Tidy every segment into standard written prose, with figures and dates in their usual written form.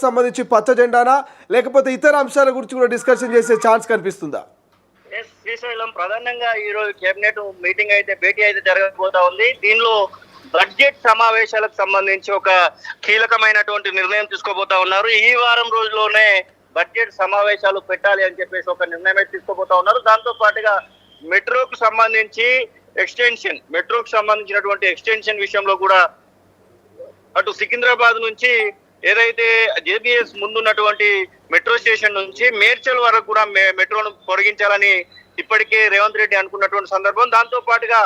సంబంధించి పచ్చ జెండానా లేకపోతే ఇతర అంశాల గురించి కూడా డిస్కషన్ చేసే ఛాన్స్ కనిపిస్తుందా? శ్రీశైలం ప్రధానంగా ఈ రోజు కేబినెట్ మీటింగ్ అయితే భేటీ అయితే జరగబోతా ఉంది. దీనిలో బడ్జెట్ సమావేశాలకు సంబంధించి ఒక కీలకమైనటువంటి నిర్ణయం తీసుకోబోతా ఉన్నారు. ఈ వారం రోజుల్లోనే బడ్జెట్ సమావేశాలు పెట్టాలి అని చెప్పేసి ఒక నిర్ణయం అయితే తీసుకోబోతా ఉన్నారు. దాంతో పాటుగా మెట్రోకు సంబంధించినటువంటి ఎక్స్టెన్షన్ విషయంలో కూడా అటు సికింద్రాబాద్ నుంచి ఏదైతే జేబీఎస్ ముందున్నటువంటి మెట్రో స్టేషన్ నుంచి మేడ్చల్ వరకు కూడా మెట్రోను పొడిగించాలని ఇప్పటికే రేవంత్ రెడ్డి అనుకున్నటువంటి సందర్భం. దాంతో పాటుగా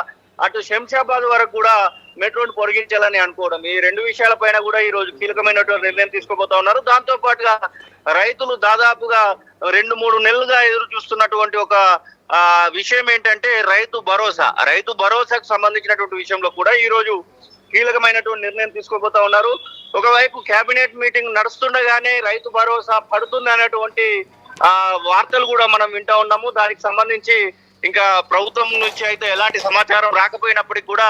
అటు శంషాబాద్ వరకు కూడా మెట్రోను పొడిగించాలని అనుకోవడం, ఈ రెండు విషయాలపైన కూడా ఈ రోజు కీలకమైనటువంటి నిర్ణయం తీసుకోబోతా ఉన్నారు. దాంతో పాటుగా రైతులు దాదాపుగా 2-3 నెలలుగా ఎదురు చూస్తున్నటువంటి ఒక విషయం ఏంటంటే రైతు భరోసాకు సంబంధించినటువంటి విషయంలో కూడా ఈ రోజు కీలకమైనటువంటి నిర్ణయం తీసుకోబోతా ఉన్నారు. ఒకవైపు కేబినెట్ మీటింగ్ నడుస్తుండగానే రైతు భరోసా పడుతుంది అనేటువంటి వార్తలు కూడా మనం వింటా ఉన్నాము. దానికి సంబంధించి ఇంకా ప్రభుత్వం నుంచి అయితే ఎలాంటి సమాచారం రాకపోయినప్పటికీ కూడా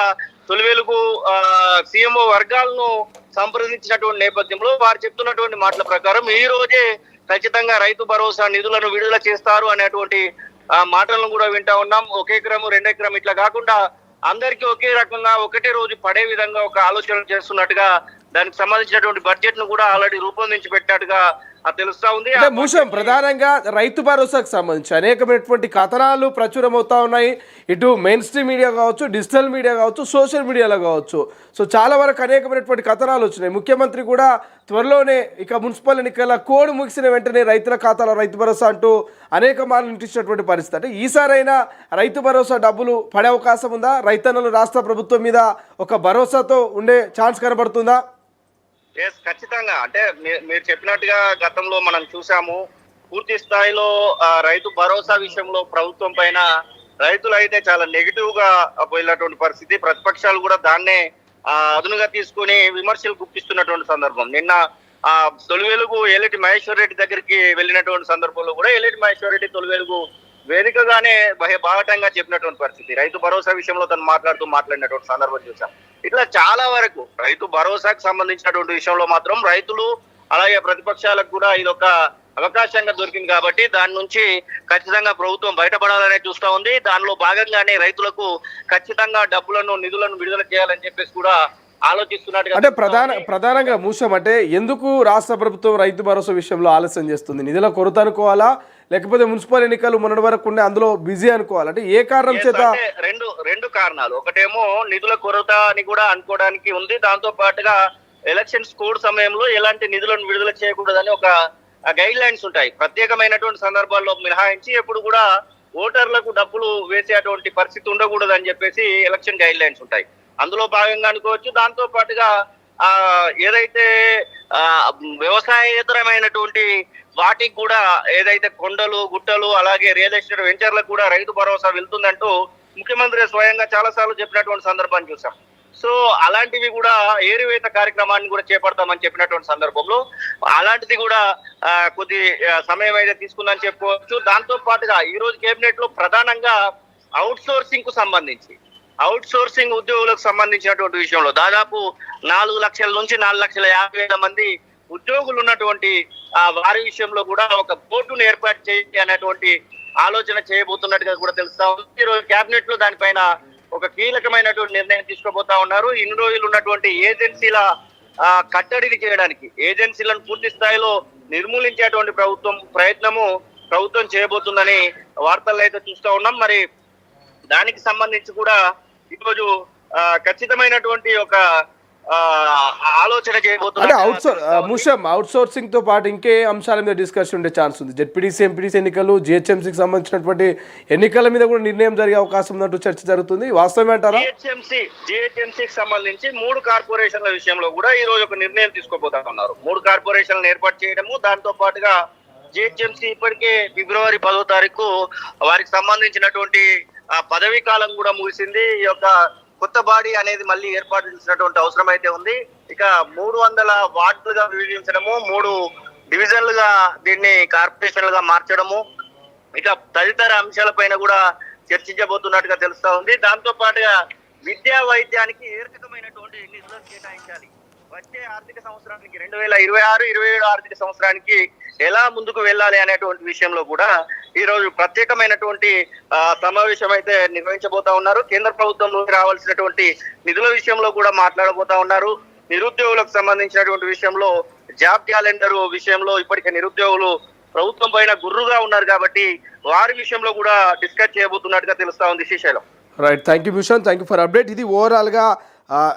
తొలి వెలుగు సీఎంఓ వర్గాలను సంప్రదించినటువంటి నేపథ్యంలో వారు చెప్తున్నటువంటి మాటల ప్రకారం ఈ రోజే ఖచ్చితంగా రైతు భరోసా నిధులను విడుదల చేస్తారు అనేటువంటి మాటలను కూడా వింటా ఉన్నాం. 1 ఎకరం 2 ఎకరం ఇట్లా కాకుండా అందరికీ ఒకే రకంగా ఒకటే రోజు పడే విధంగా ఒక ఆలోచన చేస్తున్నట్టుగా దానికి సంబంధించినటువంటి బడ్జెట్ ను కూడా ఆల్రెడీ రూపొందించి పెట్టినట్టుగా తెలుస్తా ఉంది. మూషం ప్రధానంగా రైతు భరోసాకు సంబంధించి అనేకమైనటువంటి కథనాలు ప్రచురం అవుతా ఉన్నాయి. ఇటు మెయిన్ స్ట్రీమ్ మీడియా కావచ్చు, డిజిటల్ మీడియా కావచ్చు, సోషల్ మీడియాలో కావచ్చు. సో చాలా వరకు అనేకమైనటువంటి కథనాలు వచ్చినాయి. ముఖ్యమంత్రి కూడా త్వరలోనే ఇక మున్సిపల్ ఎన్నికల కోడ్ ముగిసిన వెంటనే రైతుల ఖాతాలో రైతు భరోసా అంటూ అనేక మార్లు ఇంటించినటువంటి పరిస్థితి. అంటే ఈసారైనా రైతు భరోసా డబ్బులు పడే అవకాశం ఉందా? రైతన్నలు రాష్ట్ర ప్రభుత్వం మీద ఒక భరోసాతో ఉండే ఛాన్స్ కనబడుతుందా? ఖచ్చితంగా. అంటే మీరు చెప్పినట్టుగా గతంలో మనం చూసాము, పూర్తి స్థాయిలో రైతు భరోసా విషయంలో ప్రభుత్వం పైన రైతులు అయితే చాలా నెగిటివ్ గా పోయినటువంటి పరిస్థితి. ప్రతిపక్షాలు కూడా దాన్నే అదునుగా తీసుకుని విమర్శలు గుప్పిస్తున్నటువంటి సందర్భం. నిన్న తొలి వెలుగు ఏలేటి మహేశ్వర్ రెడ్డి దగ్గరికి వెళ్ళినటువంటి సందర్భంలో కూడా ఏలేటి మహేశ్వర్ రెడ్డి తొలి వెలుగు వేదికగానే బాహటంగా చెప్పినటువంటి పరిస్థితి. రైతు భరోసా విషయంలో తను మాట్లాడినటువంటి సందర్భం చూసాం. ఇట్లా చాలా వరకు రైతు భరోసాకు సంబంధించినటువంటి విషయంలో మాత్రం రైతులు అలాగే ప్రతిపక్షాలకు కూడా ఇది ఒక అవకాశంగా దొరికింది కాబట్టి దాని నుంచి ఖచ్చితంగా ప్రభుత్వం బయటపడాలనే చూస్తా ఉంది. దానిలో భాగంగానే రైతులకు ఖచ్చితంగా నిధులను విడుదల చేయాలని చెప్పేసి కూడా ఆలోచిస్తున్నట్టుగా. అంటే ప్రధానంగా మూసం అంటే ఎందుకు రాష్ట్ర ప్రభుత్వం రైతు భరోసా విషయంలో ఆలస్యం చేస్తుంది? నిధుల కొరత అనుకోవాలా, లేకపోతే మున్సిపల్ ఎన్నికలు మొన్నటి వరకు ఉండే అందులో బిజీ అనుకోవాలి? అంటే ఏ కారణం చేత? రెండు కారణాలు. ఒకటేమో నిధుల కొరత అని కూడా అనుకోవడానికి ఉంది. దాంతో పాటుగా ఎలక్షన్స్ కోడ్ సమయంలో ఎలాంటి నిధులను విడుదల చేయకూడదని ఒక గైడ్ లైన్స్ ఉంటాయి. ప్రత్యేకమైనటువంటి సందర్భాల్లో మినహాయించి ఎప్పుడు కూడా ఓటర్లకు డబ్బులు వేసేటువంటి పరిస్థితి ఉండకూడదు అని చెప్పేసి ఎలక్షన్ గైడ్ లైన్స్ ఉంటాయి. అందులో భాగంగా అనుకోవచ్చు. దాంతో పాటుగా ఏదైతే వ్యవసాయేతరమైనటువంటి వాటికి కూడా ఏదైతే కొండలు గుట్టలు అలాగే రియల్ ఎస్టేట్ వెంచర్లకు కూడా రైతు భరోసా వెళ్తుందంటూ ముఖ్యమంత్రి స్వయంగా చాలా సార్లు చెప్పినటువంటి సందర్భాన్ని చూసాం. సో అలాంటివి కూడా ఏరువేత కార్యక్రమాన్ని కూడా చేపడతామని చెప్పినటువంటి సందర్భంలో అలాంటిది కూడా కొద్ది సమయం అయితే తీసుకుందని చెప్పుకోవచ్చు. దాంతో పాటుగా ఈ రోజు కేబినెట్ లో ప్రధానంగా అవుట్ సోర్సింగ్ ఉద్యోగులకు సంబంధించినటువంటి విషయంలో దాదాపు 4 లక్షల నుంచి 4,50,000 మంది ఉద్యోగులు ఉన్నటువంటి వారి విషయంలో కూడా ఒక బోర్డును ఏర్పాటు చేయాలి అనేటువంటి ఆలోచన చేయబోతున్నట్టుగా కూడా తెలుస్తా ఉంది. ఈ రోజు కేబినెట్ లో దానిపైన ఒక కీలకమైనటువంటి నిర్ణయం తీసుకోబోతా ఉన్నారు. ఇన్ని రోజులు ఉన్నటువంటి ఏజెన్సీల కట్టడిని చేయడానికి, ఏజెన్సీలను పూర్తి స్థాయిలో నిర్మూలించేటువంటి ప్రభుత్వం చేయబోతుందని వార్తల్లో అయితే చూస్తూ ఉన్నాం. మరి దానికి సంబంధించి కూడా ఈరోజు ఖచ్చితమైనటువంటి ఒక ఆలోచన చేయబోతున్నారు. అవుట్ సోర్సింగ్ తో పాటు ఇంకే అంశాల మీద డిస్కషన్ ఉండే ఛాన్స్ ఉంది. జెడ్పీటీసీ ఎంపీటీసీ ఎన్నికలు, జిహెచ్ఎంసీకి సంబంధించినటువంటి ఎన్నికల మీద కూడా నిర్ణయం జరిగే అవకాశం ఉన్నట్టు చర్చ జరుగుతుంది. వాస్తవమే అంటారా? జిహెచ్ఎంసీకి సంబంధించి 3 కార్పొరేషన్ల విషయంలో కూడా ఈ రోజు ఒక నిర్ణయం తీసుకోబోతా ఉన్నారు. 3 కార్పొరేషన్లను ఏర్పాటు చేయడము, దాంతో పాటుగా జిహెచ్ఎంసీ ఇప్పటికే ఫిబ్రవరి 10వ తారీఖు వారికి సంబంధించినటువంటి పదవీ కాలం కూడా ముగిసింది. ఈ యొక్క కొత్త బాడీ అనేది మళ్ళీ ఏర్పాటు చేసినటువంటి అవసరం అయితే ఉంది. ఇక 300 వార్డులుగా విభజించడము, 3 డివిజన్లుగా దీన్ని కార్పొరేషన్లుగా మార్చడము, ఇక తదితర అంశాలపైన కూడా చర్చించబోతున్నట్టుగా తెలుస్తా ఉంది. దాంతో పాటుగా విద్యా వైద్యానికి ఏ రకమైనటువంటి నిధులను కేటాయించాలి, వచ్చే ఆర్థిక సంవత్సరానికి 2026-27 ఆర్థిక సంవత్సరానికి ఎలా ముందుకు వెళ్ళాలి అనేటువంటి విషయంలో కూడా ఈ రోజు ప్రత్యేకమైనటువంటి సమావేశం అయితే నిర్వహించబోతా ఉన్నారు. కేంద్ర ప్రభుత్వం నుండి రావాల్సినటువంటి నిధుల విషయంలో కూడా మాట్లాడబోతా ఉన్నారు. నిరుద్యోగులకు సంబంధించినటువంటి విషయంలో జాబ్ క్యాలెండర్ విషయంలో ఇప్పటికే నిరుద్యోగులు ప్రభుత్వం పైన గుర్రుగా ఉన్నారు కాబట్టి వారి విషయంలో కూడా డిస్కస్ చేయబోతున్నట్టుగా తెలుస్తా ఉంది. Srisailam. Right, thank you Bhushan, thank you for update. ఇది ఓవరాల్గా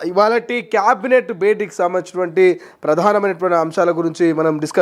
ఇవాళ క్యాబినెట్ భేటీకి సంబంధించినటువంటి ప్రధానమైనటువంటి అంశాల గురించి మనం డిస్కస్